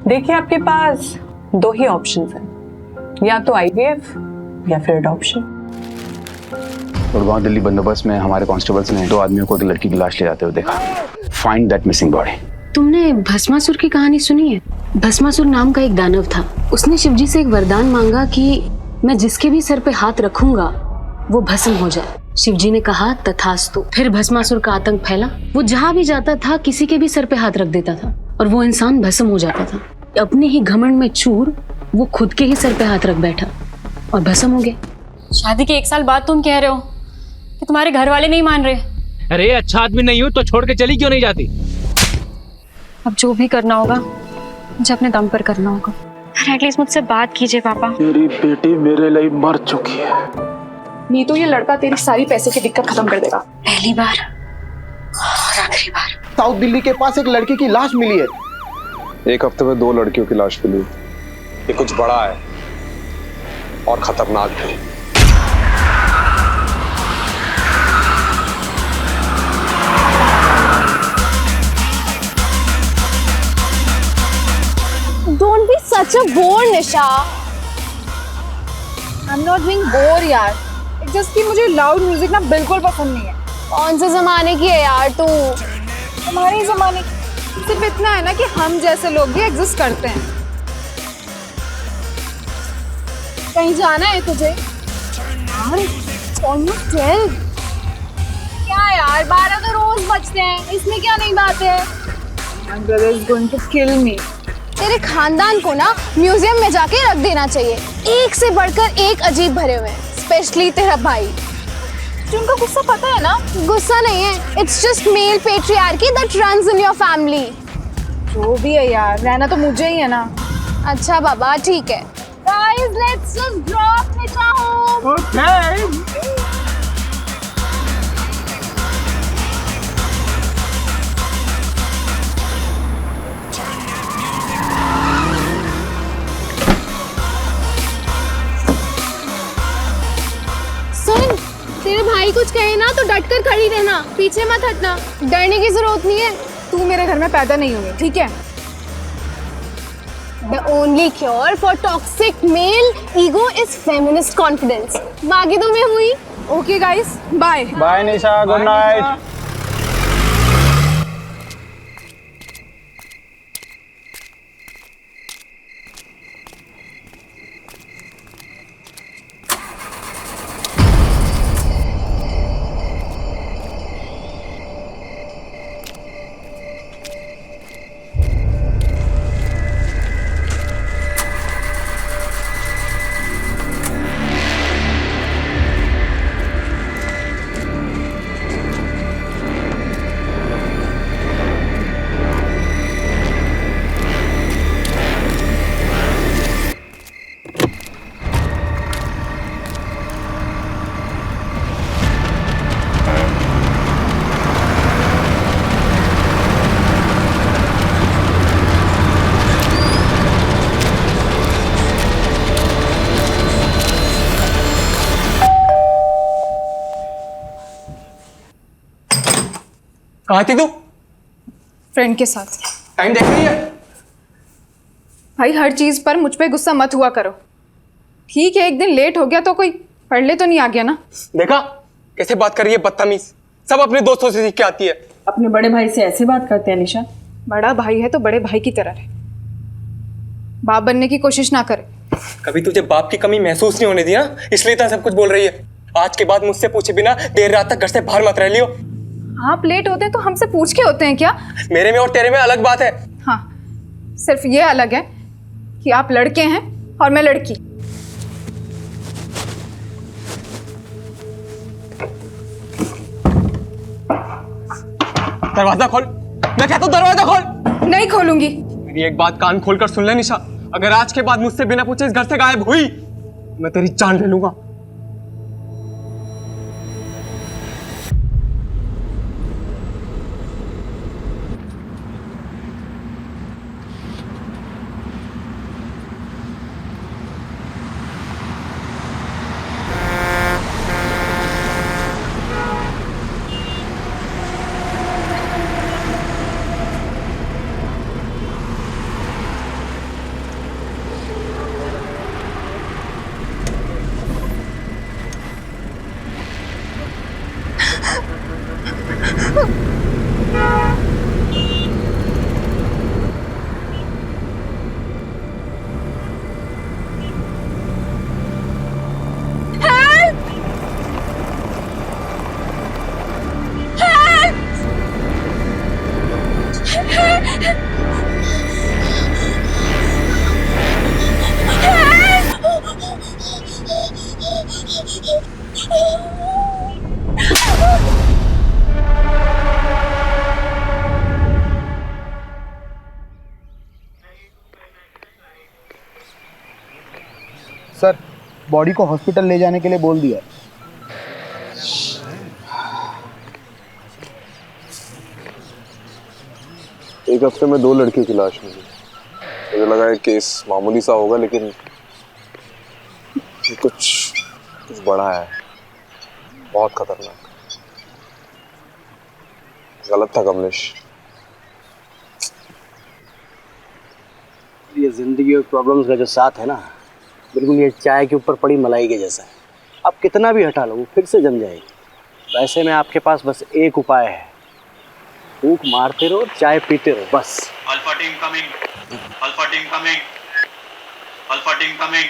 देखिए आपके पास दो ही ऑप्शंस हैं, या तो आईवीएफ या फिर अडॉप्शन। गुड़गांव दिल्ली बंदोबस्त में हमारे कांस्टेबल्स ने 2 आदमियों को एक लड़की की लाश ले जाते हुए देखा। Find that missing body. तुमने भस्मासुर की कहानी सुनी है? भस्मासुर नाम का एक दानव था। उसने शिवजी से एक वरदान मांगा कि मैं जिसके भी सर पे हाथ रखूंगा वो भस्म हो जाए। शिवजी ने कहा तथास्तु। फिर भस्मासुर का आतंक फैला। वो जहाँ भी जाता था किसी के भी सर पे हाथ रख देता था और वो इंसान भस्म हो जाता था। अपने ही घमंड में चूर वो खुद के ही सर पे हाथ रख बैठा और भस्म हो गया। शादी के 1 साल बाद तुम कह रहे हो कि तुम्हारे घर वाले नहीं मान रहे? अरे अच्छा आदमी नहीं हो तो छोड़ के चली क्यों नहीं जाती? अब जो भी करना होगा मुझे अपने दम पर करना होगा। एटलीस्ट मुझसे बात कीजिए पापा। तेरी बेटी मेरे लिए मर चुकी है। नीतू, ये लड़का तेरी सारी पैसे की दिक्कत खत्म कर देगा। पहली बार और आखिरी बार। साउथ दिल्ली के पास एक लड़की की लाश मिली है। 1 हफ्ते में 2 लड़कियों की लाश मिली। ये कुछ बड़ा है और खतरनाक भी। Don't be such a bore, Nisha. I'm not being bored यार। जस्ट कि मुझे लाउड म्यूजिक ना बिल्कुल पसंद नहीं है। कौन से जमाने की है यार तू? हमारे जमाने सिर्फ इतना है ना कि हम जैसे लोग भी एग्जिस्ट करते हैं। कहीं जाना है तुझे? यार, almost 12। क्या यार, 12 तो रोज बजते हैं, इसमें क्या नई बात है? My brother is going to kill me। तेरे खानदान को ना म्यूजियम में जाके रख देना चाहिए। एक से बढ़कर एक अजीब भरे हुए हैं, स्पेशली तेरा भाई। तुमको गुस्सा पता है ना? गुस्सा नहीं है, it's just male patriarchy that runs in your family. जो भी है यार, रहना तो मुझे ही है ना। अच्छा बाबा, ठीक है। Guys, let's just drop Nisha home। Okay। सुन, तेरे भाई कुछ कहे ना तो डट कर खड़ी रहना, पीछे मत हटना। डरने की जरूरत नहीं है। तू मेरे घर में पैदा नहीं हुई, ठीक है? The only cure for toxic male ego is feminist confidence। बाकी तो मैं हुई। Okay guys, bye. Bye Nisha, good night. कहाँ थी तू? फ्रेंड के साथ। टाइम देख रही है? भाई हर चीज पर मुझ पे गुस्सा मत हुआ करो। ठीक है, एक दिन लेट हो गया तो कोई पढ़ले तो नहीं आ गया ना। देखा कैसे बात कर रही है, बदतमीज। सब अपने दोस्तों से सीख के आती है। अपने बड़े भाई से ऐसे बात करते हैं निशा? बड़ा भाई है तो बड़े भाई की तरह रहे, बाप बनने की कोशिश ना करे। कभी तुझे बाप की कमी महसूस नहीं होने दी ना, इसलिए तो सब कुछ बोल रही है। आज के बाद मुझसे पूछे बिना देर रात तक घर से बाहर मत रह लियो। आप लेट होते हैं तो हमसे पूछ के होते हैं क्या? मेरे में और तेरे में अलग बात है। हाँ, सिर्फ ये अलग है कि आप लड़के हैं और मैं लड़की। दरवाजा खोल, मैं कहता हूँ दरवाजा खोल। नहीं खोलूंगी। मेरी एक बात कान खोलकर सुन ले निशा, अगर आज के बाद मुझसे बिना पूछे इस घर से गायब हुई मैं तेरी जान ले लूंगा। सर बॉडी को हॉस्पिटल ले जाने के लिए बोल दिया। एक हफ्ते में 2 लड़कियों की लाश मिली। मुझे लगा है केस मामूली सा होगा, लेकिन ये कुछ बड़ा है, बहुत खतरनाक। गलत था कमलेश। ये जिंदगी और प्रॉब्लम्स का जो साथ है ना, बिल्कुल ये चाय के ऊपर पड़ी मलाई के जैसा है। आप कितना भी हटा लो वो फिर से जम जाएगी। वैसे में आपके पास बस एक उपाय है, फूंक मारते रहो, चाय पीते रहो, बस। Alpha team coming, alpha team coming, alpha team coming.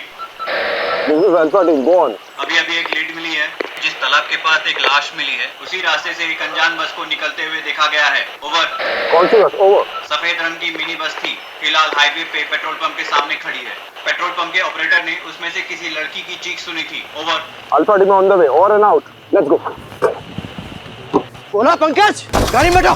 This is alpha team, go on. अभी एक लीड मिली है। जिस तालाब के पास एक लाश मिली है, उसी रास्ते से एक अनजान बस को निकलते हुए देखा गया है। ओवर। कौन सी बस? ओवर। सफेद रंग की मिनी बस थी, फिलहाल हाईवे पे पेट्रोल पंप के सामने खड़ी है। पेट्रोल पंप के ऑपरेटर ने उसमें से किसी लड़की की चीख सुनी थी। Over. Alpha team on the way, over and out, let's go. बोला पंकज, गाड़ी में बैठो।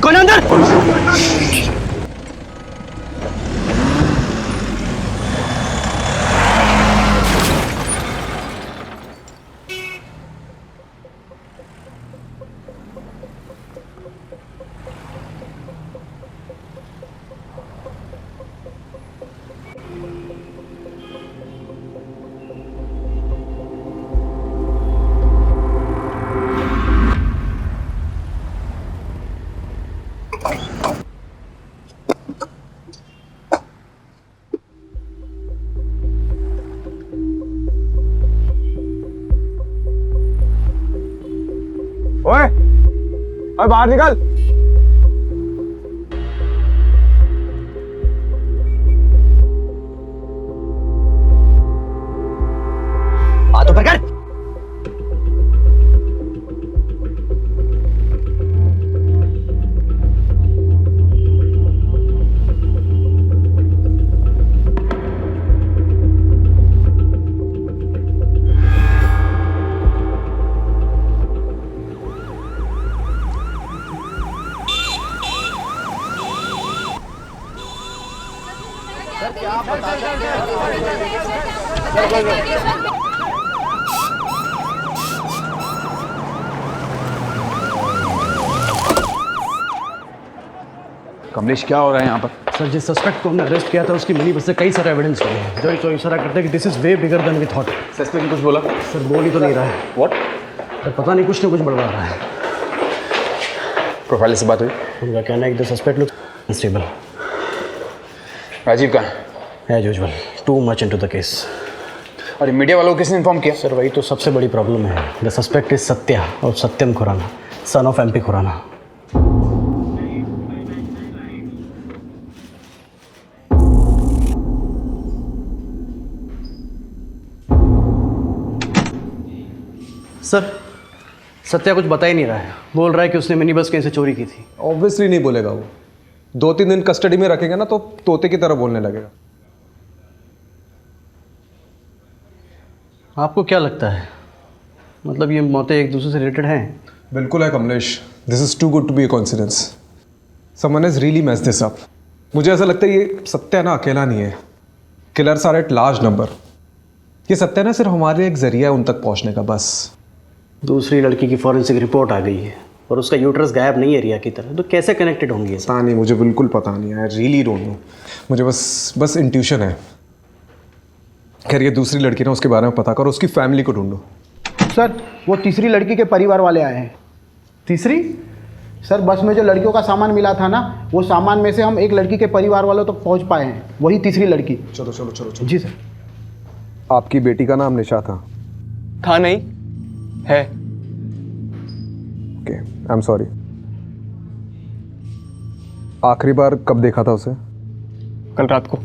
कौन अंदर? ओए, ओए बाहर निकल। हाथ ऊपर कर। कमलेश क्या हो रहा है यहाँ पर? सर जिस सस्पेक्ट को हमने अरेस्ट किया था उसकी मिनी बस से कई सारे एविडेंस मिले हैं जो इशारा करते हैं कि this is way bigger than we thought. Suspect कुछ बोला? सर बोल ही तो नहीं रहा है। व्हाट? सर पता नहीं, कुछ ना कुछ बड़बड़ा रहा है। प्रोफाइल से बात हुई? उनका कहना है कि the suspect looks unstable. Rajiv कहाँ है? As usual too much into the case. और मीडिया वालों को किसने इन्फॉर्म किया? सर वही तो सबसे बड़ी प्रॉब्लम है। द सस्पेक्ट इज सत्या और Satyam Khurana, son of MP Khurana. Sir Satya कुछ बता ही नहीं रहा है। बोल रहा है कि उसने मिनी बस कहीं से चोरी की थी। ऑब्वियसली नहीं बोलेगा वो। 2-3 दिन कस्टडी में रखेगा ना तो तोते की तरह बोलने लगेगा। आपको क्या लगता है, मतलब ये मौतें एक दूसरे से रिलेटेड हैं? बिल्कुल है Kamlesh. This is too good to be a coincidence. Someone has really messed this up. मुझे ऐसा लगता है ये सत्या ना अकेला नहीं है। Killers are at large number. ये सत्या ना सिर्फ हमारे एक जरिया है उन तक पहुंचने का, बस। दूसरी लड़की की फॉरेंसिक रिपोर्ट आ गई है और उसका यूट्रस गायब नहीं है रिया की तरह, तो कैसे कनेक्टेड होंगी? पता नहीं, मुझे बिल्कुल पता नहीं। I really don't know. मुझे बस इंट्यूशन है। खैर ये दूसरी लड़की ना, उसके बारे में पता करो, उसकी फैमिली को ढूंढो। सर वो तीसरी लड़की के परिवार वाले आए हैं। तीसरी? सर बस में जो लड़कियों का सामान मिला था ना, वो सामान में से हम एक लड़की के परिवार वालों तक पहुंच पाए हैं, वही तीसरी लड़की। चलो चलो चलो चलो। जी सर। आपकी बेटी का नाम निशा था? था नहीं, है। Okay, I am sorry. आखिरी बार कब देखा था उसे? कल रात को।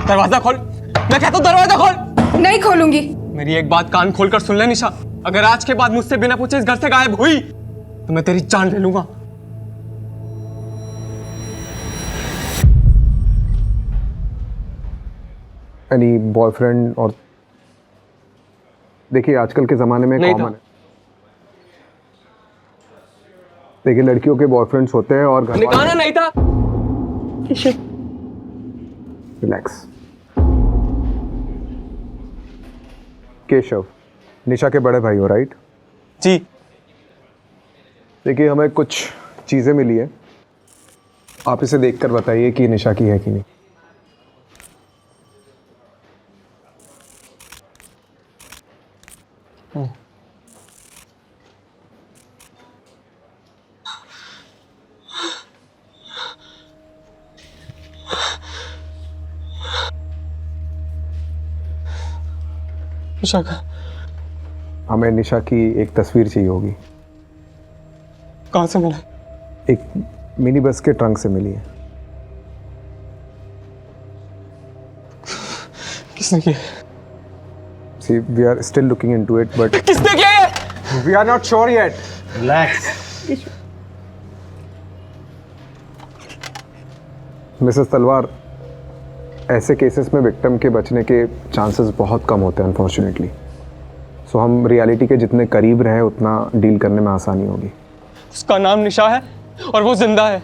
दरवाजा खोल, मैं कहता हूं दरवाजा खोल। नहीं खोलूंगी। मेरी एक बात कान खोलकर सुन ले निशा, अगर आज के बाद मुझसे बिना पूछे इस घर से गायब हुई तो मैं तेरी जान ले लूंगा। Any boyfriend? और देखिए आजकल के ज़माने में नहीं कॉमन था। है। देखिए लड़कियों के बॉयफ्रेंड्स होते हैं और घर निकाना नहीं था। रिलैक्स। केशव, निशा के बड़े भाई हो, राइट? जी। देखिए हमें कुछ चीज़ें मिली है, आप इसे देखकर बताइए कि निशा की है कि नहीं। निशा का? हमें निशा की एक तस्वीर चाहिए होगी। कहाँ से मिला? एक मिनी बस के ट्रंक से मिली है। किसने किया? See, we are still looking into it, but किसने किया ये? we are not sure yet. Relax. Mrs तलवार, ऐसे केसेस में विक्टिम के बचने के चांसेस बहुत कम होते हैं अनफॉर्चुनेटली। सो हम रियलिटी के जितने करीब रहे उतना डील करने में आसानी होगी। उसका नाम निशा है और वो जिंदा है।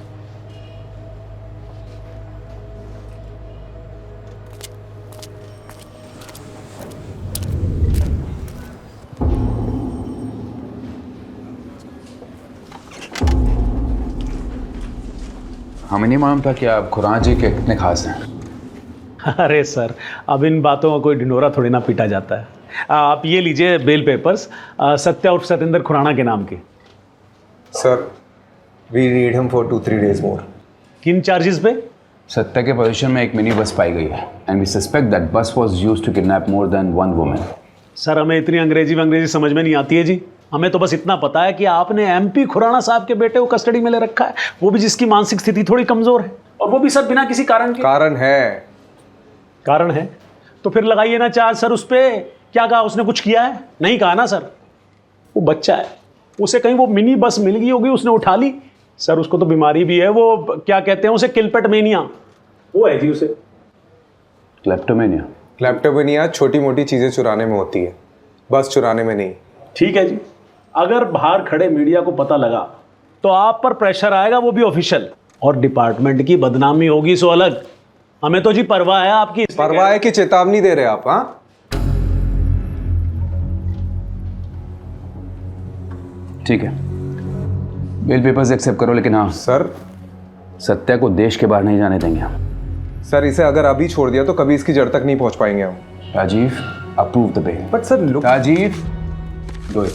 हमें नहीं मालूम था कि आप खुराना जी के कितने खास हैं। अरे सर, अब इन बातों का कोई ढिंढोरा थोड़ी ना पीटा जाता है। आप ये लीजिए बेल पेपर्स, सत्या उर्फ सतेंद्र खुराना के नाम के। Sir, we need him for 2-3 days more. किन चार्जेस पे? सत्या के पोजीशन में एक मिनी बस पाई गई है and we suspect that bus was used to kidnap more than one woman. Sir हमें इतनी अंग्रेजी समझ में नहीं आती है जी। हमें तो बस इतना पता है कि आपने एमपी खुराना साहब के बेटे को कस्टडी में ले रखा है, वो भी जिसकी मानसिक स्थिति थोड़ी कमजोर है, और वो भी सर बिना किसी कारण के। कारण है तो फिर लगाइए ना चार्ज सर उस पे। क्या कहा उसने? कुछ किया है? नहीं कहा ना सर। वो बच्चा है, उसे कहीं वो मिनी बस मिल गई होगी, उसने उठा ली। सर उसको तो बीमारी भी है, वो क्या कहते हैं उसे, किलपेटमेनिया, वो है जी उसे। क्लेप्टोमेनिया? क्लेप्टोमेनिया छोटी मोटी चीजें चुराने में होती है, बस चुराने में नहीं। ठीक है जी, अगर बाहर खड़े मीडिया को पता लगा तो आप पर प्रेशर आएगा, वो भी ऑफिशियल, और डिपार्टमेंट की बदनामी होगी सो अलग। हमें तो जी परवाह है आपकी। परवाह है कि चेतावनी दे रहे आप? हाँ, ठीक है, बेल पेपर्स एक्सेप्ट करो, लेकिन हाँ सर, सत्या को देश के बाहर नहीं जाने देंगे हम। सर इसे अगर अभी छोड़ दिया तो कभी इसकी जड़ तक नहीं पहुंच पाएंगे हम। Rajiv, approve the bail. But sir look, Rajiv, do it.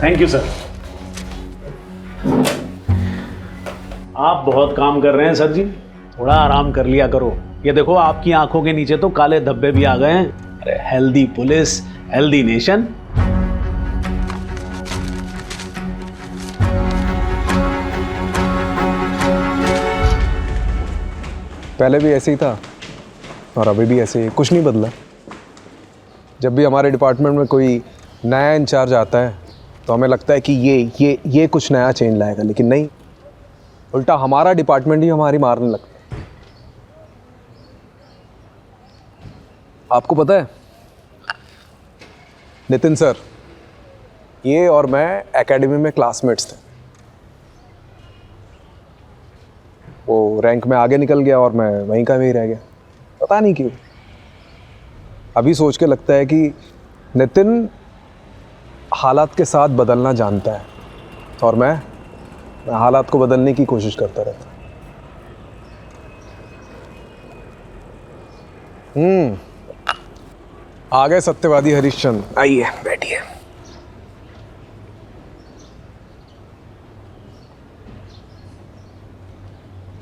Thank you sir. आप बहुत काम कर रहे हैं सर जी, थोड़ा आराम कर लिया करो। ये देखो आपकी आंखों के नीचे तो काले धब्बे भी आ गए हैं। अरे हेल्दी पुलिस, हेल्दी नेशन। पहले भी ऐसे ही था और अभी भी ऐसे ही, कुछ नहीं बदला। जब भी हमारे डिपार्टमेंट में कोई नया इंचार्ज आता है तो हमें लगता है कि ये कुछ नया चेंज लाएगा, लेकिन नहीं, उल्टा हमारा डिपार्टमेंट ही हमारी मारने लगता है। आपको पता है नितिन सर, ये और मैं एकेडमी में क्लासमेट्स थे। वो रैंक में आगे निकल गया और मैं वहीं का वहीं रह गया, पता नहीं क्यों। अभी सोच के लगता है कि नितिन हालात के साथ बदलना जानता है और मैं हालात को बदलने की कोशिश करता रहता। आ गए सत्यवादी हरिश्चंद्र, आइए बैठिए।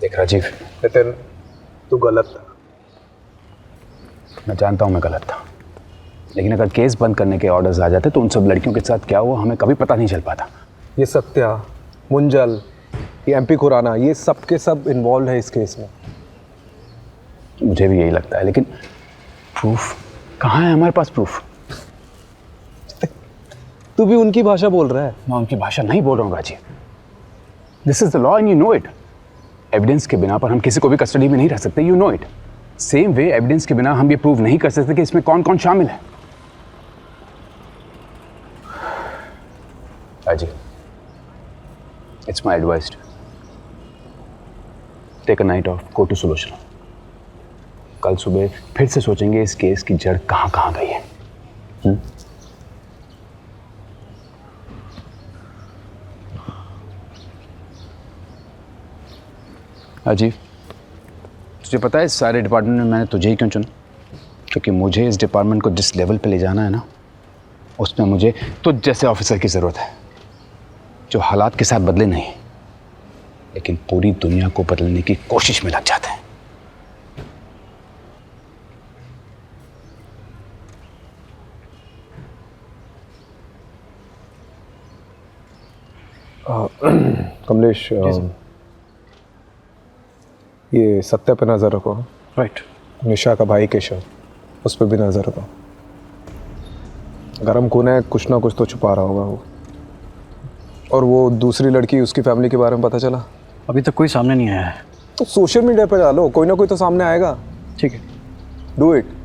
देख राजीव, नितिन, तू गलत था। मैं जानता हूँ मैं गलत था, लेकिन अगर केस बंद करने के ऑर्डर्स आ जाते तो उन सब लड़कियों के साथ क्या हुआ हमें कभी पता नहीं चल पाता। ये सत्या, मुंजल, ये एमपी खुराना, ये सब के सब इन्वॉल्व है इस केस में। मुझे भी यही लगता है, लेकिन प्रूफ कहाँ है? हमारे पास प्रूफ? तू भी उनकी भाषा बोल रहा है। मैं उनकी भाषा नहीं बोल रहा हूँ Rajiv. This is the law and you know it. Evidence के बिना पर हम किसी को भी कस्टडी में नहीं रख सकते, you know it. Same way evidence के बिना हम ये प्रूव नहीं कर सकते कि इसमें कौन कौन शामिल है। Rajiv, it's my advice, take a night off, go to solution. कल सुबह फिर से सोचेंगे इस केस की जड़ कहाँ कहाँ गई है। राजीव, तुझे पता है इस सारे डिपार्टमेंट में मैंने तुझे ही क्यों चुना? क्योंकि मुझे इस डिपार्टमेंट को जिस लेवल पे ले जाना है ना, उसमें मुझे तुझ जैसे ऑफिसर की ज़रूरत है, जो हालात के साथ बदले नहीं, लेकिन पूरी दुनिया को बदलने की कोशिश में लग जाते हैं। कमलेश, ये सत्या पे नज़र रखो। राइट। निशा का भाई केशव, उस पर भी नज़र रखो। गरम खून है, कुछ ना कुछ तो छुपा रहा होगा वो। और वो दूसरी लड़की, उसकी फैमिली के बारे में पता चला? अभी तक कोई सामने नहीं आया है। तो सोशल मीडिया पे डालो, कोई ना कोई तो सामने आएगा। ठीक है, डू इट।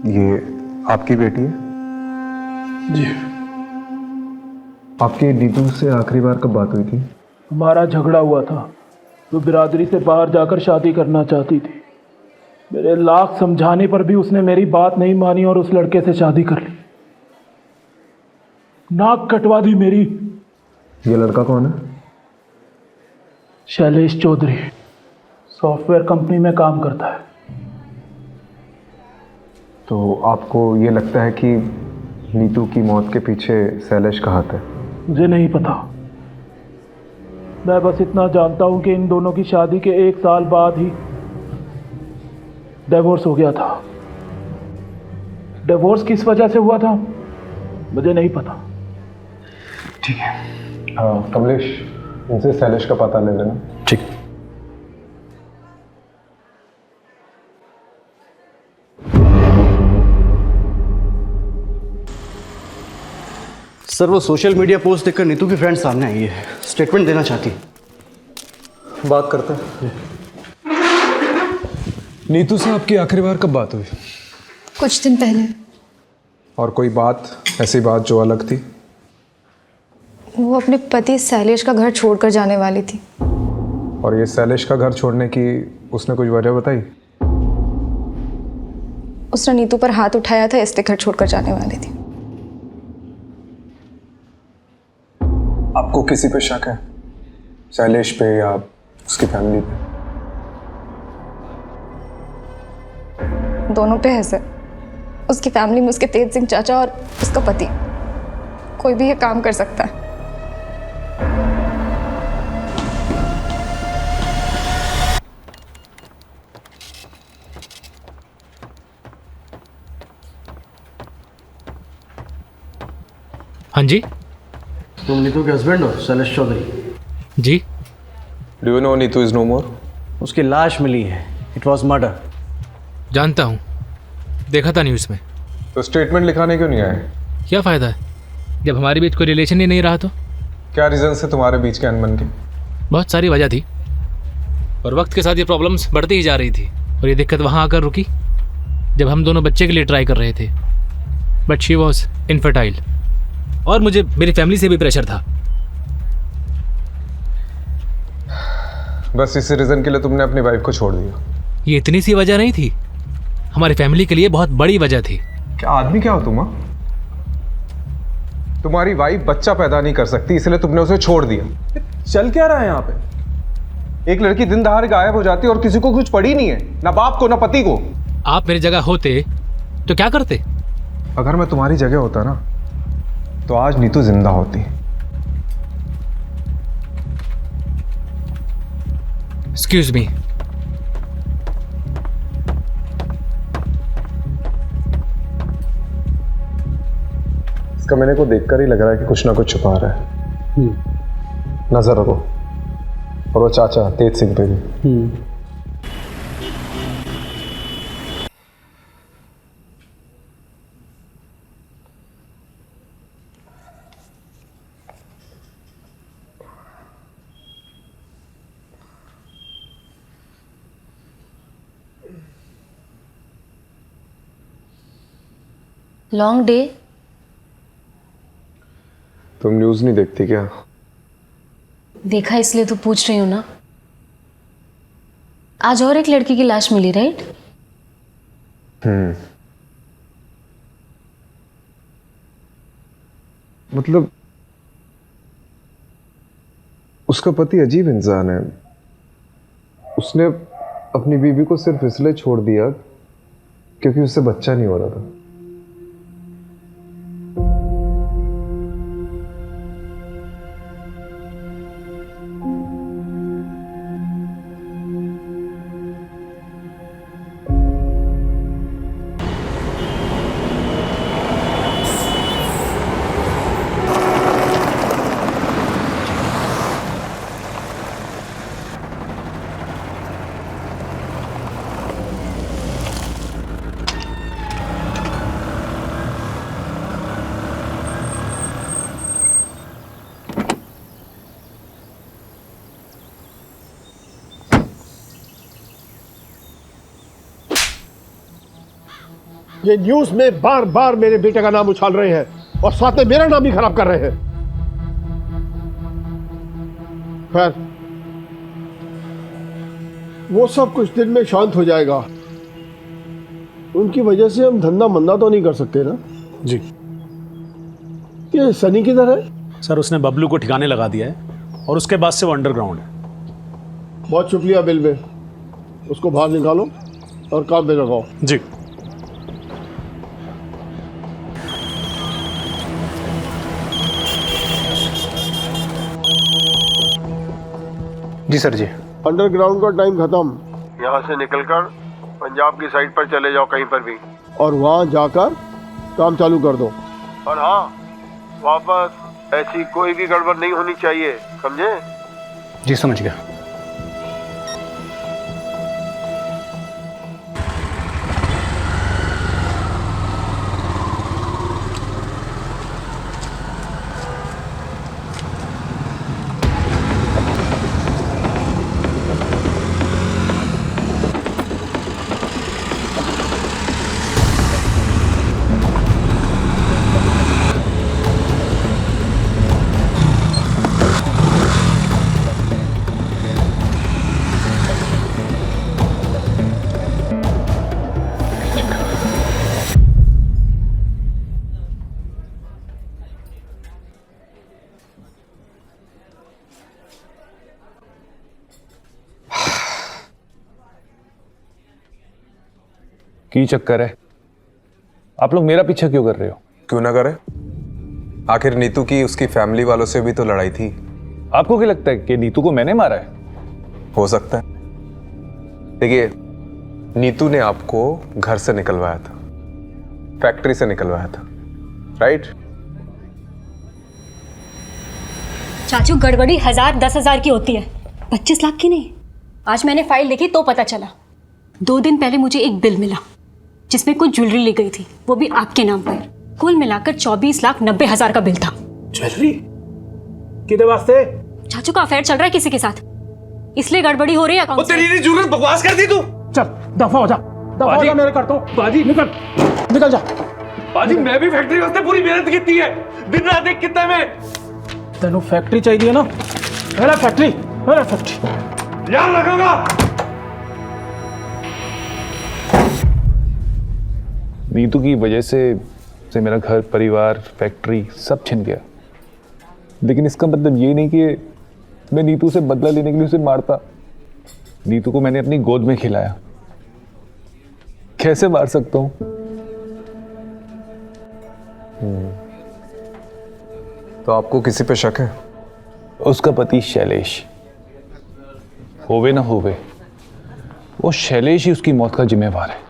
ये आपकी बेटी है? जी। आपकी नीतू से आखिरी बार कब बात हुई थी? हमारा झगड़ा हुआ था। वो बिरादरी से बाहर जाकर शादी करना चाहती थी। मेरे लाख समझाने पर भी उसने मेरी बात नहीं मानी और उस लड़के से शादी कर ली। नाक कटवा दी मेरी। ये लड़का कौन है? शैलेश चौधरी, सॉफ्टवेयर कंपनी में काम करता है। तो आपको ये लगता है कि नीतू की मौत के पीछे शैलेश का हाथ है? मुझे नहीं पता। मैं बस इतना जानता हूं कि इन दोनों की शादी के 1 साल बाद ही डिवोर्स हो गया था। डिवोर्स किस वजह से हुआ था मुझे नहीं पता। ठीक है। कमलेश, इनसे शैलेश का पता ले लेना। ठीक। सर, वो सोशल मीडिया पोस्ट देखकर नीतू की फ्रेंड सामने आई है, स्टेटमेंट देना चाहती है। बात करते हैं। नीतू से आपकी आखिरी बार कब बात हुई? कुछ दिन पहले। और कोई बात, ऐसी बात जो अलग थी? वो अपने पति शैलेश का घर छोड़कर जाने वाली थी। और ये शैलेश का घर छोड़ने की उसने कुछ वजह बताई? उसने नीतू पर हाथ उठाया था, इसलिए घर छोड़कर जाने वाली थी। आपको किसी पे शक है? शैलेश पे या उसकी फैमिली पे? दोनों पे है सर। उसकी फैमिली में उसके तेज सिंह चाचा और उसका पति, कोई भी ये काम कर सकता है। हाँ जी। तुम नीतू के हस्बैंड हो, शैलेश चौधरी? जी। Do you know Neetu is no more? उसकी लाश मिली है, इट वॉज मर्डर। जानता हूँ, देखा था न्यूज़ में। तो स्टेटमेंट लिखाने क्यों नहीं आए? क्या फ़ायदा है जब हमारे बीच कोई रिलेशन ही नहीं रहा तो? क्या रीज़न है तुम्हारे बीच के अनबन के? बहुत सारी वजह थी और वक्त के साथ ये प्रॉब्लम्स बढ़ती ही जा रही थी और ये दिक्कत वहाँ आकर रुकी जब हम दोनों बच्चे के लिए ट्राई कर रहे थे। बट शी वॉज इनफर्टाइल और मुझे मेरी फैमिली से भी प्रेशर था। बस इसी रीज़न के लिए तुमने अपनी वाइफ को छोड़ दिया? ये इतनी सी वजह नहीं थी, हमारी फैमिली के लिए बहुत बड़ी वजह थी। क्या आदमी क्या हो तुम? तुम्हारी वाइफ बच्चा पैदा नहीं कर सकती इसलिए तुमने उसे छोड़ दिया। चल क्या रहा है यहाँ पे? एक लड़की दिन दहाड़े गायब हो जाती है और किसी को कुछ पड़ी नहीं है, ना बाप को ना पति को। आप मेरी जगह होते तो क्या करते? अगर मैं तुम्हारी जगह होता ना तो आज नीतू जिंदा होती। Excuse me. इसका मैंने को देखकर ही लग रहा है कि कुछ ना कुछ छुपा रहा है। नजर रखो। और वो चाचा तेज सिंह पे भी। Long day. तुम न्यूज़ नहीं देखती क्या? देखा इसलिए तो पूछ रही हूँ ना। आज और एक लड़की की लाश मिली, राइट? मतलब उसका पति अजीब इंसान है। उसने अपनी बीवी को सिर्फ इसलिए छोड़ दिया क्योंकि उससे बच्चा नहीं हो रहा था। ये न्यूज में बार बार मेरे बेटे का नाम उछाल रहे हैं और साथ में मेरा नाम भी खराब कर रहे हैं। खैर, वो सब कुछ दिन में शांत हो जाएगा। उनकी वजह से हम धंधा मंदा तो नहीं कर सकते ना? जी। ये सनी किधर है? सर उसने बबलू को ठिकाने लगा दिया है और उसके बाद से वो अंडरग्राउंड है। बहुत शुक्रिया बिल में, उसको बाहर निकालो और काम पे लगाओ। जी। जी सर जी। अंडरग्राउंड का टाइम खत्म। यहाँ से निकलकर पंजाब की साइड पर चले जाओ कहीं पर भी, और वहाँ जाकर काम चालू कर दो। और हाँ, वापस ऐसी कोई भी गड़बड़ नहीं होनी चाहिए, समझे? जी समझ गया। की चक्कर है? आप लोग मेरा पीछा क्यों कर रहे हो? क्यों ना करे? आखिर नीतू की उसकी फैमिली वालों से भी तो लड़ाई थी। आपको क्या लगता है कि नीतू को मैंने मारा है? हो सकता है। देखिए, नीतू ने आपको घर से निकलवाया था, फैक्ट्री से निकलवाया था, राइट? चाचू, गड़बड़ी 1000 10,000 की होती है, 25 लाख की नहीं। आज मैंने फाइल देखी तो पता चला। 2 दिन पहले मुझे एक बिल मिला जिसमें कुछ ज्वेलरी ली गई थी, वो भी आपके नाम पर। कुल मिलाकर 24,90,000 का बिल था। ज्वेलरी किधर वास्ते? चाचू का अफेयर चल रहा है किसी के साथ, इसलिए गड़बड़ी हो रही है अकाउंट। तेरी जरूरत बकवास कर दी तू। चल दफा हो जा, दफा हो जा, मेरे करता हूँ। बाजी निकल जा। बाजी मैं भी फैक्ट्री वास्ते पूरी मेहनत की है, दिन रात एक कितना में। तेनू फैक्ट्री चाहिए ना? मेरा फैक्ट्री याद रखूंगा। नीतू की वजह से मेरा घर, परिवार, फैक्ट्री सब छिन गया। लेकिन इसका मतलब ये नहीं कि मैं नीतू से बदला लेने के लिए उसे मारता। नीतू को मैंने अपनी गोद में खिलाया, कैसे मार सकता हूं? तो आपको किसी पे शक है? उसका पति शैलेश, होवे ना होवे, वो शैलेश ही उसकी मौत का जिम्मेवार है।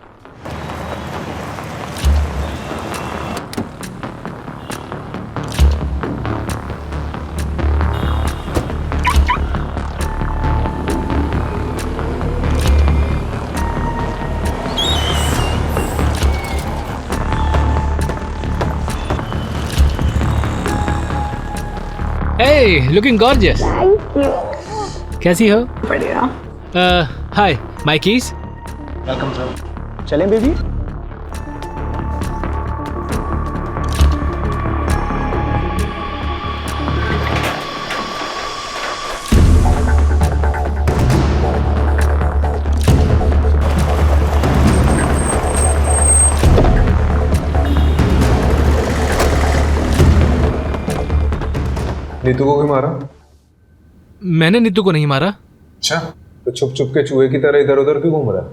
Hey, looking gorgeous. Thank you. कैसी हो? बढ़िया। हाय, my keys. Welcome sir. चलें बेबी? नीतू को क्यों मारा? मैंने नीतू को नहीं मारा। अच्छा, तो छुप छुप के चूहे की तरह इधर उधर क्यों घूम रहा है?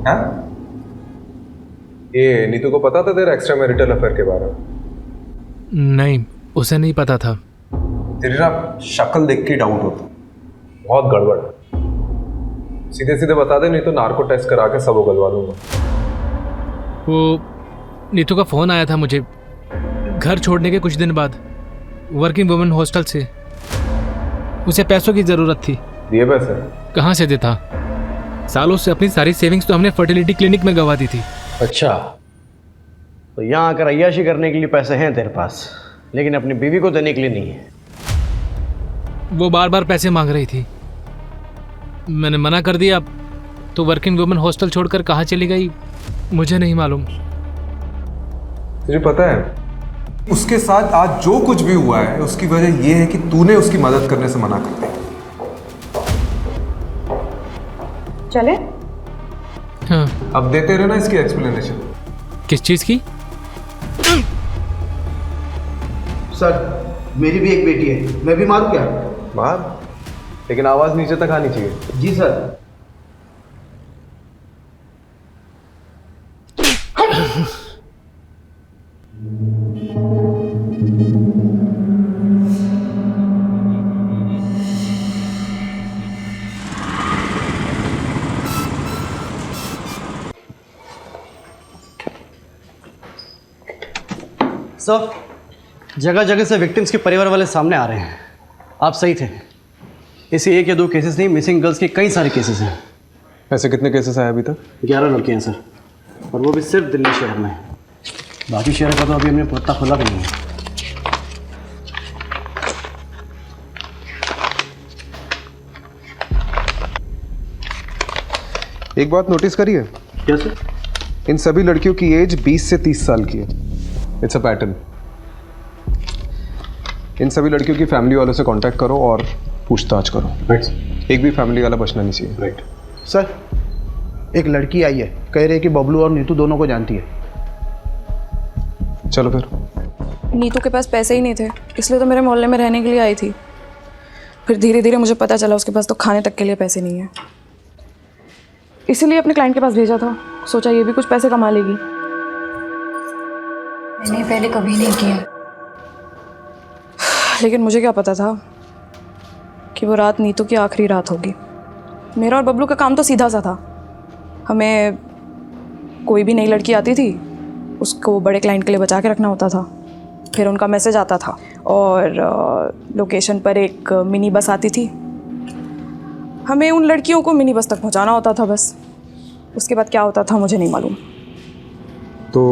हाँ? ये नीतू को पता था तेरा एक्स्ट्रा मैरिटल अफेयर के बारे में? नहीं, उसे नहीं पता था। तेरी ना शक्ल देख के डाउट होता, बहुत गड़बड़ है। सीधे सीधे बता दे, नहीं तो नार्को टेस्ट करा के सब उगलवा दूंगा। वो नीतू का फोन आया था मुझे घर छोड़ने के कुछ दिन बाद, वर्किंग वुमेन हॉस्टल से। उसे पैसों की जरूरत थी। दिए पैसे? कहाँ से देता? सालों से अपनी सारी सेविंग्स तो हमने फर्टिलिटी क्लिनिक में गवा दी थी। अच्छा, तो यहाँ आकर अय्याशी करने के लिए पैसे हैं तेरे पास, लेकिन अपनी बीवी को देने के लिए नहीं है। वो बार बार पैसे मांग रही थी, मैंने मना कर दिया। तो वर्किंग वुमेन हॉस्टल छोड़कर कहाँ चली गई मुझे नहीं मालूम। तुझे पता है उसके साथ आज जो कुछ भी हुआ है उसकी वजह यह है कि तूने उसकी मदद करने से मना कर दिया। चले? हाँ। अब देते रहे ना इसकी एक्सप्लेनेशन। किस चीज की? सर, मेरी भी एक बेटी है, मैं भी मारूं क्या? मार, लेकिन आवाज नीचे तक आनी चाहिए। जी सर। सर, जगह जगह से विक्टिम्स के परिवार वाले सामने आ रहे हैं। आप सही थे, इसे 1 या 2 केसेस नहीं, मिसिंग गर्ल्स के कई सारे केसेस हैं। ऐसे कितने केसेस आए अभी तक? 11 लड़कियाँ हैं सर, और वो भी सिर्फ दिल्ली शहर में। बाकी शहर का तो अभी हमने पत्ता खुला भी नहीं है। एक बात नोटिस करिए। क्या सर? इन सभी लड़कियों की एज 20 से 30 साल की है। It's a pattern. इन सभी लड़कियों की फैमिली वालों से कांटेक्ट करो और पूछताछ करो। राइट। एक भी फैमिली वाला बचना नहीं चाहिए। राइट। सर, एक लड़की आई है, कह रही है कि बबलू और नीतू दोनों को जानती है। चलो फिर। नीतू के पास पैसे ही नहीं थे, इसलिए तो मेरे मोहल्ले में रहने के लिए आई थी। फिर धीरे धीरे मुझे पता चला उसके पास तो खाने तक के लिए पैसे नहीं है, इसीलिए अपने क्लाइंट के पास भेजा था। सोचा ये भी कुछ पैसे कमा लेगी। मैंने पहले कभी नहीं किया, लेकिन मुझे क्या पता था कि वो रात नीतू की आखिरी रात होगी। मेरा और बबलू का काम तो सीधा सा था। हमें कोई भी नई लड़की आती थी उसको बड़े क्लाइंट के लिए बचा के रखना होता था। फिर उनका मैसेज आता था और लोकेशन पर एक मिनी बस आती थी हमें उन लड़कियों को मिनी बस तक पहुंचाना होता था बस। उसके बाद क्या होता था मुझे नहीं मालूम। तो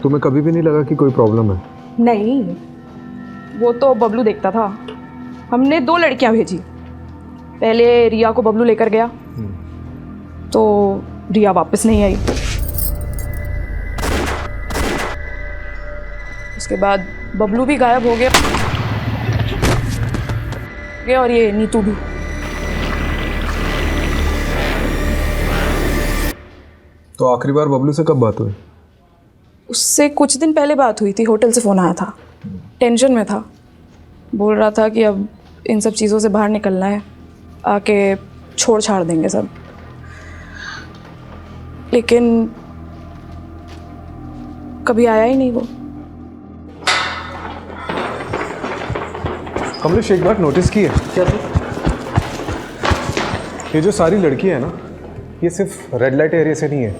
तुम्हें कभी भी नहीं लगा कि कोई प्रॉब्लम है? नहीं, वो तो बबलू देखता था। हमने 2 लड़कियां भेजी। पहले रिया को बबलू लेकर गया, तो रिया वापस नहीं आई। उसके बाद बबलू भी गायब हो गया और ये नीतू भी। तो आखिरी बार बबलू से कब बात हुई? उससे कुछ दिन पहले बात हुई थी। होटल से फ़ोन आया था, टेंशन में था। बोल रहा था कि अब इन सब चीज़ों से बाहर निकलना है, आके छोड़ छाड़ देंगे सब। लेकिन कभी आया ही नहीं वो। कमलेश, एक बात नोटिस की है क्या? ये जो सारी लड़कियां हैं ना, ये सिर्फ रेड लाइट एरिया से नहीं है,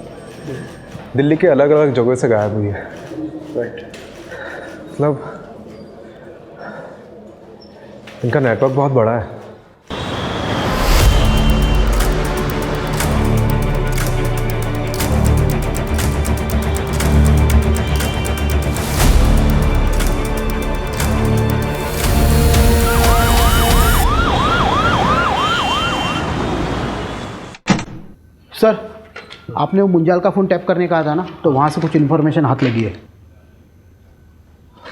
दिल्ली के अलग अलग जगहों से गायब हुई है। मतलब इनका नेटवर्क बहुत बड़ा है। सर, आपने वो मुंजाल का फ़ोन टैप करने कहा था ना, तो वहाँ से कुछ इन्फॉर्मेशन हाथ लगी है।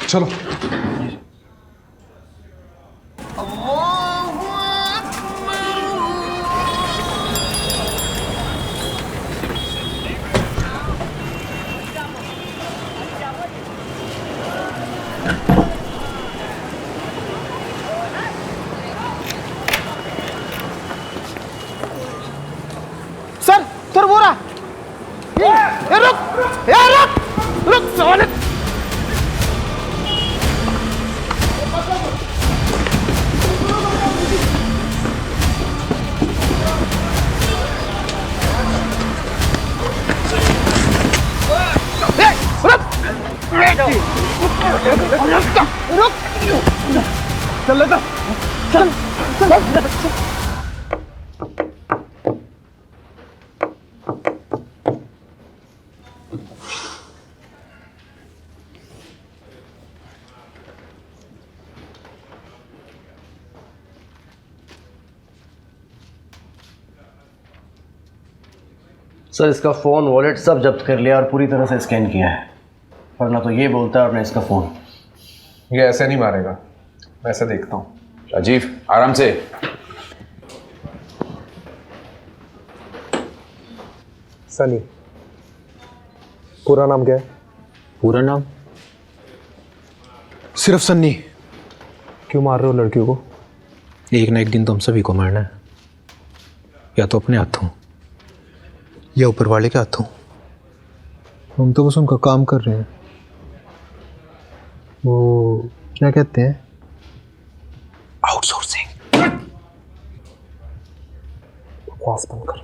चलो। सर वो रहा। ये रुक साले। चल लेता चल। सर, इसका फ़ोन, वॉलेट सब जब्त कर लिया और पूरी तरह से स्कैन किया है, वरना तो ये बोलता है और ना इसका फ़ोन। ये ऐसे नहीं मारेगा, मैं ऐसे देखता हूँ। राजीव, आराम से। सनी, पूरा नाम क्या है? पूरा नाम सिर्फ सन्नी। क्यों मार रहे हो लड़कियों को? एक ना एक दिन तो हम सभी को मारना है, या तो अपने हाथों या ऊपर वाले के हाथों। हम तो बस उनका काम कर रहे हैं। वो क्या कहते हैं? आउटसोर्सिंग। बकवास बंद कर,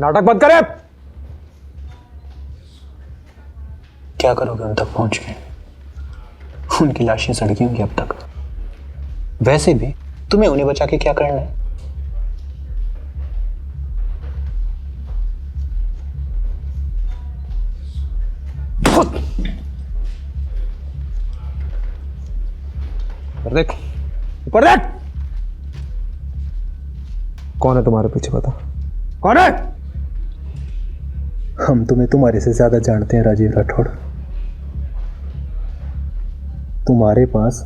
नाटक बंद करे। क्या करोगे उन तक पहुंच के? उनकी लाशें सड़की होंगी अब तक। वैसे भी तुम्हें उन्हें बचा के क्या करना है? देख, ऊपर देख। कौन है तुम्हारे पीछे, बता कौन है? हम तुम्हें तुम्हारे से ज्यादा जानते हैं राजीव राठौड़। तुम्हारे पास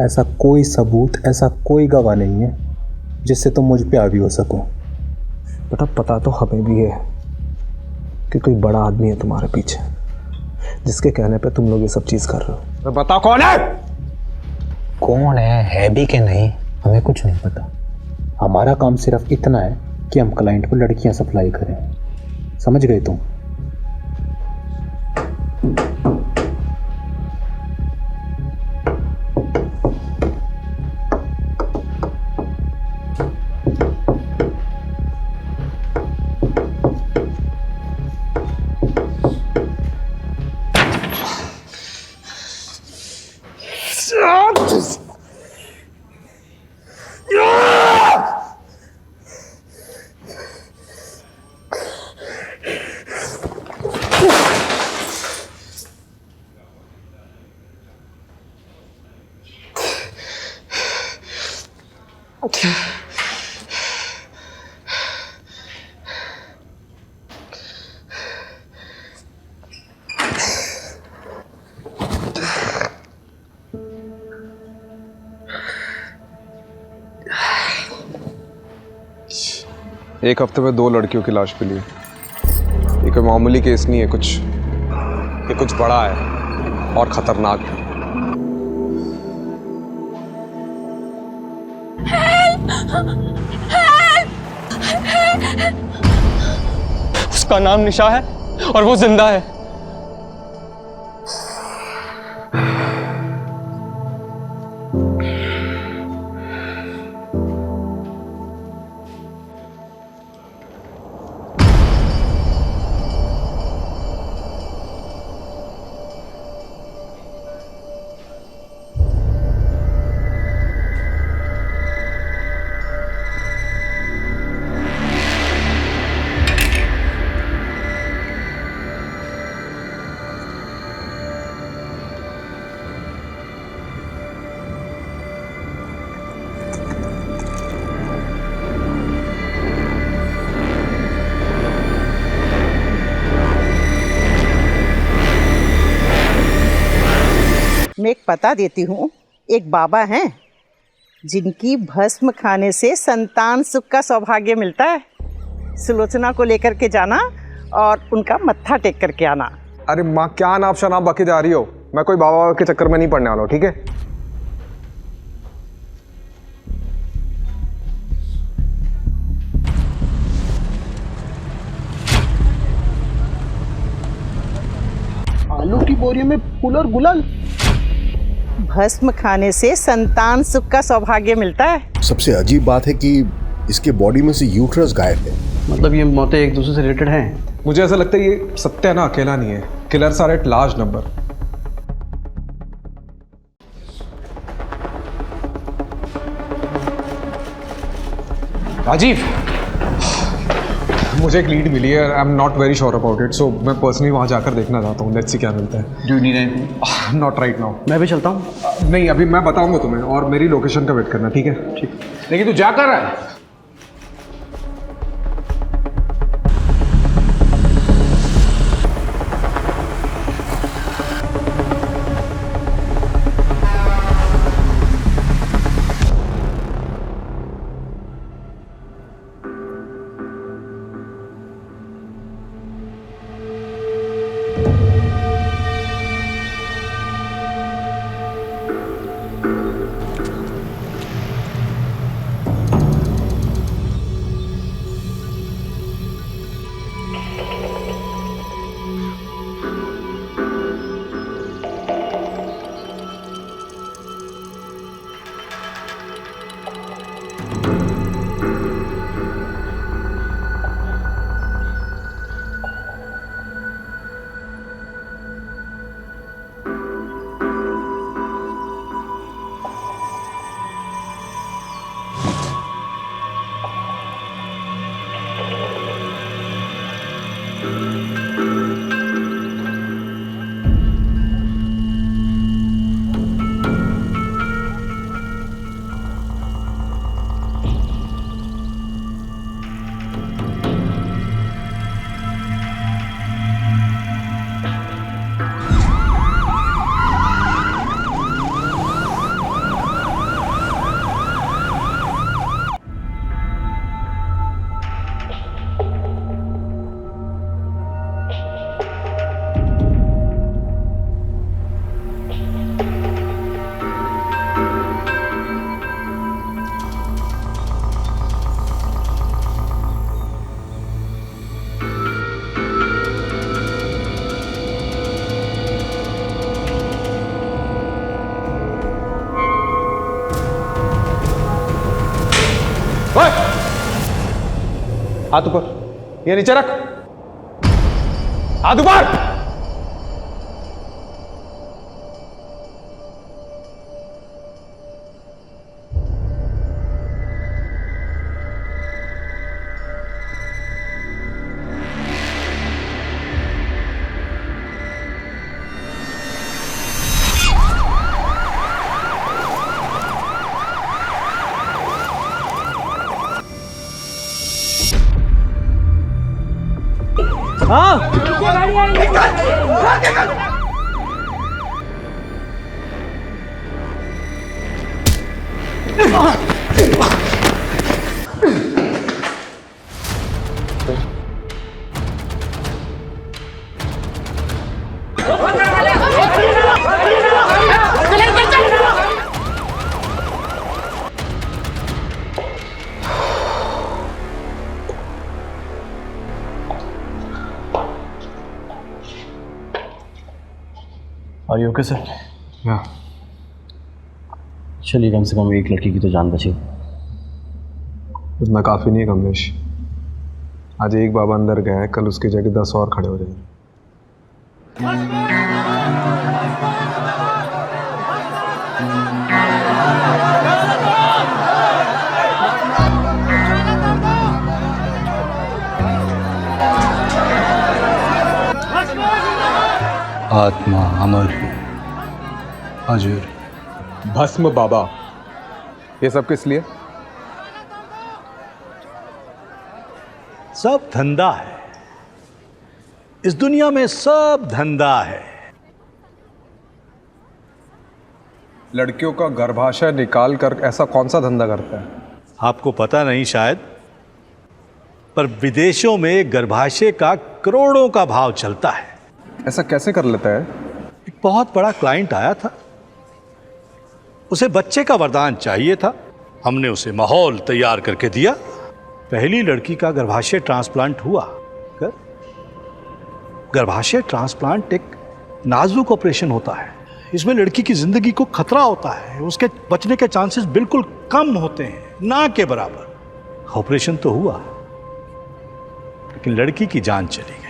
ऐसा कोई सबूत, ऐसा कोई गवाह नहीं है जिससे तुम मुझ पे हावी हो सको। पता तो हमें भी है कि कोई बड़ा आदमी है तुम्हारे पीछे, जिसके कहने पे तुम लोग ये सब चीज कर रहे हो। बता कौन है? कौन है भी कि नहीं, हमें कुछ नहीं पता। हमारा काम सिर्फ इतना है कि हम क्लाइंट को लड़कियां सप्लाई करें। समझ गए तुम? एक हफ्ते में 2 लड़कियों की लाश मिली है। ये कोई मामूली केस नहीं है, ये कुछ बड़ा है और खतरनाक है। उसका नाम निशा है और वो जिंदा है। मैं एक पता देती हूँ। एक बाबा हैं जिनकी भस्म खाने से संतान सुख का सौभाग्य मिलता है। सुलोचना को लेकर के जाना और उनका मत्था टेक करके आना। अरे माँ, क्या नाप शनाप बाकी जा रही हो? मैं कोई बाबा के चक्कर में नहीं पड़ने वाला हूँ, ठीक है? आलू की बोरी में फूल और गुलाल। भस्म खाने से संतान सुख का सौभाग्य मिलता है। सबसे अजीब बात है कि इसके बॉडी में से यूट्रस गायब है। मतलब ये मौतें एक दूसरे से रिलेटेड हैं? मुझे ऐसा लगता है ये सत्या ना अकेला नहीं है। Killers are at large number. Rajiv, मुझे एक लीड मिली है। I am not very sure about it, so मैं पर्सनली वहाँ जाकर देखना चाहता हूँ। लेट्स सी क्या मिलता है। Do you need anything? Not right now. मैं भी चलता हूँ? नहीं, अभी मैं बताऊंगा तुम्हें, और मेरी लोकेशन का वेट करना, ठीक है? ठीक। लेकिन तू जा कर रहा है? हाथ ऊपर, ये नीचे रख। हाथ ऊपर। Are you okay sir? हाँ। चलिए, कम से कम एक लड़की की तो जान बची। इतना काफ़ी नहीं है कमलेश। आज एक बाबा अंदर गया है, कल उसकी जगह 10 और खड़े हो जाएंगे। आत्मा अमर, अजर, भस्म बाबा, ये सब किस लिए? सब धंधा है इस दुनिया में, सब धंधा है। लड़कियों का गर्भाशय निकाल कर ऐसा कौन सा धंधा करता है? आपको पता नहीं शायद, पर विदेशों में गर्भाशय का करोड़ों का भाव चलता है। ऐसा कैसे कर लेता है? एक बहुत बड़ा क्लाइंट आया था, उसे बच्चे का वरदान चाहिए था। हमने उसे माहौल तैयार करके दिया। पहली लड़की का गर्भाशय ट्रांसप्लांट हुआ। गर्भाशय ट्रांसप्लांट एक नाजुक ऑपरेशन होता है। इसमें लड़की की जिंदगी को खतरा होता है, उसके बचने के चांसेस बिल्कुल कम होते हैं, ना के बराबर। ऑपरेशन तो हुआ, लेकिन लड़की की जान चली गई।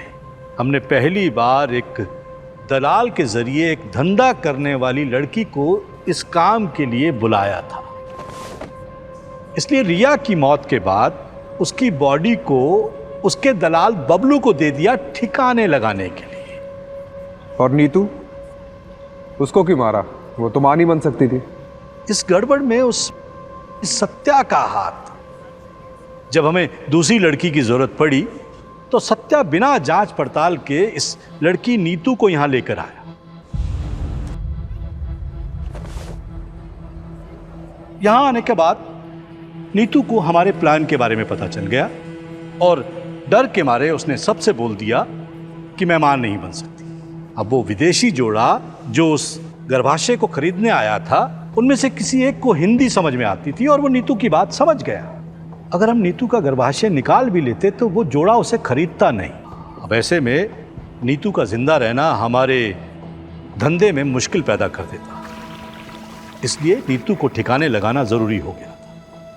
हमने पहली बार एक दलाल के जरिए एक धंधा करने वाली लड़की को इस काम के लिए बुलाया था। इसलिए रिया की मौत के बाद उसकी बॉडी को उसके दलाल बबलू को दे दिया ठिकाने लगाने के लिए। और नीतू, उसको क्यों मारा? वो तो मां नहीं बन सकती थी। इस गड़बड़ में इस सत्या का हाथ। जब हमें दूसरी लड़की की जरूरत पड़ी तो सत्या बिना जांच पड़ताल के इस लड़की नीतू को यहां लेकर आया। यहां आने के बाद नीतू को हमारे प्लान के बारे में पता चल गया और डर के मारे उसने सबसे बोल दिया कि मैं मां नहीं बन सकती। अब वो विदेशी जोड़ा जो उस गर्भाशय को खरीदने आया था, उनमें से किसी एक को हिंदी समझ में आती थी और वो नीतू की बात समझ गया। अगर हम नीतू का गर्भाशय निकाल भी लेते तो वो जोड़ा उसे खरीदता नहीं। अब ऐसे में नीतू का जिंदा रहना हमारे धंधे में मुश्किल पैदा कर देता। इसलिए नीतू को ठिकाने लगाना जरूरी हो गया।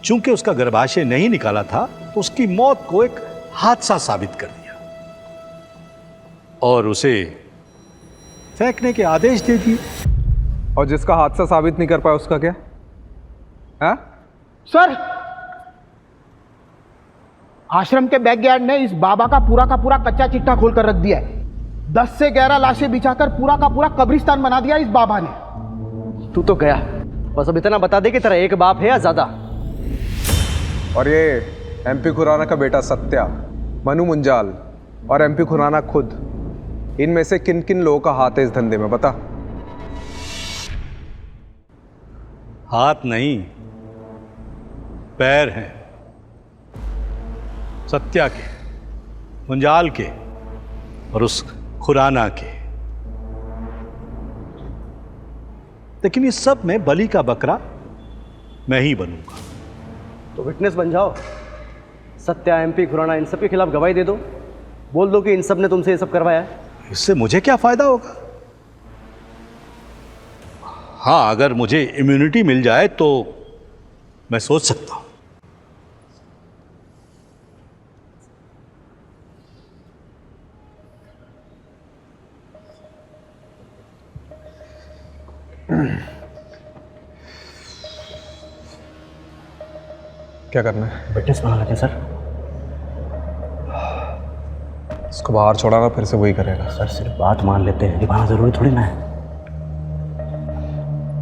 चूंकि उसका गर्भाशय नहीं निकाला था तो उसकी मौत को एक हादसा साबित कर दिया और उसे फेंकने के आदेश दे दिए। और जिसका हादसा साबित नहीं कर पाया उसका क्या? हाँ? सर, आश्रम के बैकयार्ड ने इस बाबा का पूरा कच्चा चिट्ठा खोल कर रख दिया है। 10 से 11 लाशें बिछाकर पूरा का पूरा कब्रिस्तान बना दिया इस बाबा ने। तू तो गया, बस अब इतना बता दे कि तेरा एक बाप है या ज्यादा। और ये एमपी खुराना का बेटा सत्या, मनु मुंजाल और एमपी खुराना खुद, इनमें से किन किन लोगों का हाथ है इस धंधे में बता? हाथ नहीं, पैर हैं। सत्या के, मुंजाल के और उस खुराना के। लेकिन इस सब में बलि का बकरा मैं ही बनूंगा। तो विटनेस बन जाओ। सत्या, एमपी खुराना, इन सब के खिलाफ गवाही दे दो। बोल दो कि इन सब ने तुमसे ये सब करवाया है। इससे मुझे क्या फायदा होगा? हाँ, अगर मुझे इम्यूनिटी मिल जाए तो मैं सोच सकता हूं। क्या करना है? विटनेस बना लेते हैं सर। इसको बाहर छोड़ाना, फिर से वही करेगा। सर सिर्फ बात मान लेते हैं, निभाना जरूरी थोड़ी ना है।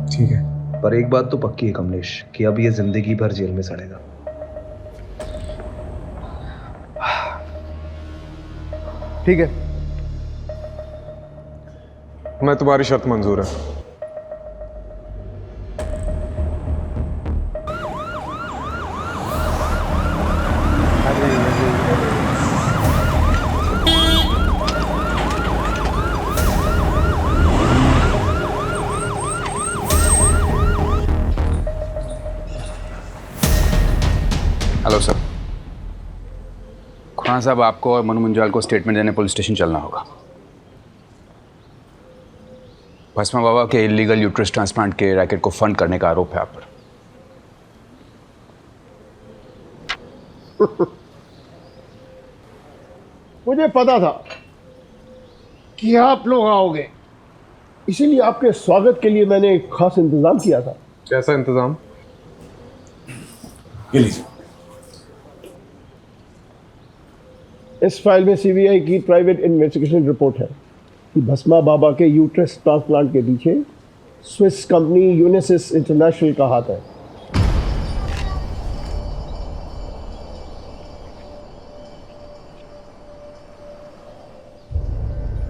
ठीक है, पर एक बात तो पक्की है कमलेश कि अब ये जिंदगी भर जेल में सड़ेगा। ठीक है, मैं तुम्हारी शर्त मंजूर है। Hello sir. खुराना साहब, आपको और मनु मुंजाल को स्टेटमेंट देने पुलिस स्टेशन चलना होगा। भस्मा बाबा के इलीगल यूट्रस ट्रांसप्लांट के रैकेट को फंड करने का आरोप है आप पर। मुझे पता था कि आप लोग आओगे, इसीलिए आपके स्वागत के लिए मैंने एक खास इंतजाम किया था। कैसा इंतजाम? ये लीजिए। इस फाइल में सीबीआई की प्राइवेट इन्वेस्टिगेशन रिपोर्ट है कि भस्मा बाबा के यूट्रस ट्रांसप्लांट के पीछे स्विस कंपनी यूनिसिस इंटरनेशनल का हाथ है।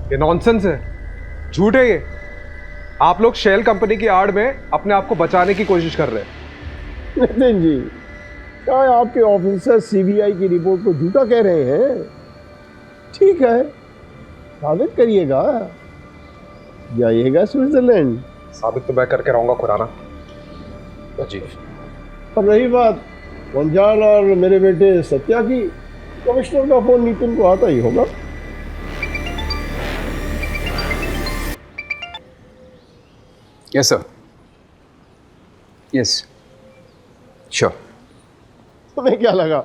ये नॉनसेंस है, झूठ है ये। आप लोग शेल कंपनी की आड़ में अपने आप को बचाने की कोशिश कर रहे हैं। नितिन जी, क्या आपके ऑफिसर सीबीआई की रिपोर्ट को झूठा कह रहे हैं? ठीक है, साबित करिएगा, जाइएगा स्विट्जरलैंड। साबित तो मैं करके रहूंगा खुराना जी। और रही बात वंजाल और मेरे बेटे सत्या की, कमिश्नर का फोन नितिन को आता ही होगा। Yes sir, yes sure. तुम्हें क्या लगा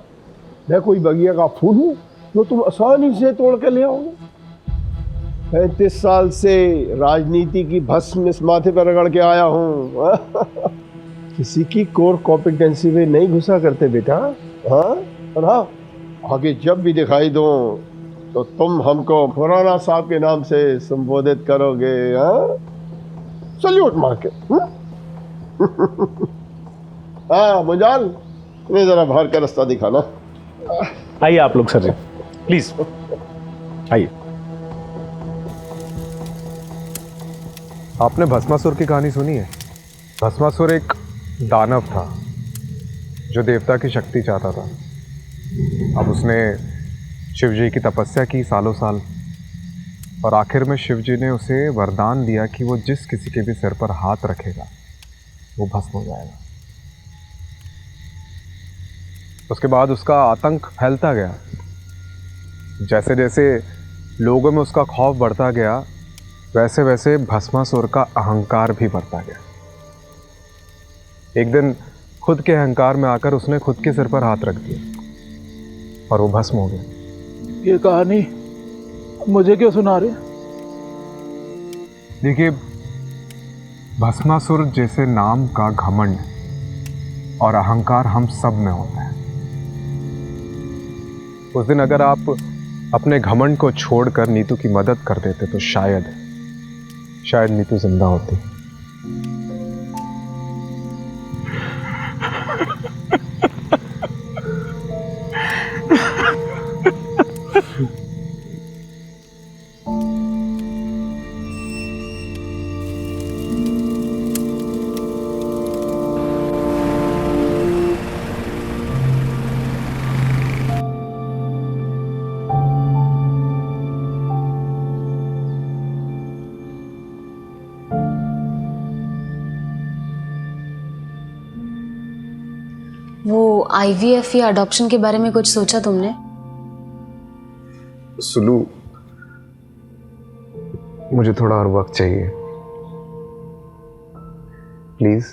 मैं कोई बगिया का फूल हूँ जो तुम आसानी से तोड़ के ले आओगे? 35 साल से राजनीति की भस्म इस माथे पर रगड़ के आया हूँ। किसी की कोर कॉम्पिटेंसी में नहीं घुसा करते बेटा। हाँ, और हाँ, आगे जब भी दिखाई दो तो तुम हमको खुराना साहब के नाम से संबोधित करोगे। हाँ, सल्यूट मार के। हाँ मुंजाल, इन्हें जरा बाहर का रास्ता दिखाना। आइए आप लोग सर जी, प्लीज आइए। आपने भस्मासुर की कहानी सुनी है? भस्मासुर एक दानव था जो देवता की शक्ति चाहता था। अब उसने शिव जी की तपस्या की सालों साल, और आखिर में शिव जी ने उसे वरदान दिया कि वो जिस किसी के भी सिर पर हाथ रखेगा वो भस्म हो जाएगा। उसके बाद उसका आतंक फैलता गया। जैसे जैसे लोगों में उसका खौफ बढ़ता गया, वैसे वैसे भस्मासुर का अहंकार भी बढ़ता गया। एक दिन खुद के अहंकार में आकर उसने खुद के सिर पर हाथ रख दिया और वो भस्म हो गया। ये कहानी मुझे क्यों सुना रहे? देखिए, भस्मासुर जैसे नाम का घमंड और अहंकार हम सब में होता है। उस दिन अगर आप अपने घमंड को छोड़कर नीतू की मदद कर देते तो शायद नीतू जिंदा होती। वो IVF या अडॉप्शन के बारे में कुछ सोचा तुमने? सुलू, मुझे थोड़ा और वक्त चाहिए, प्लीज।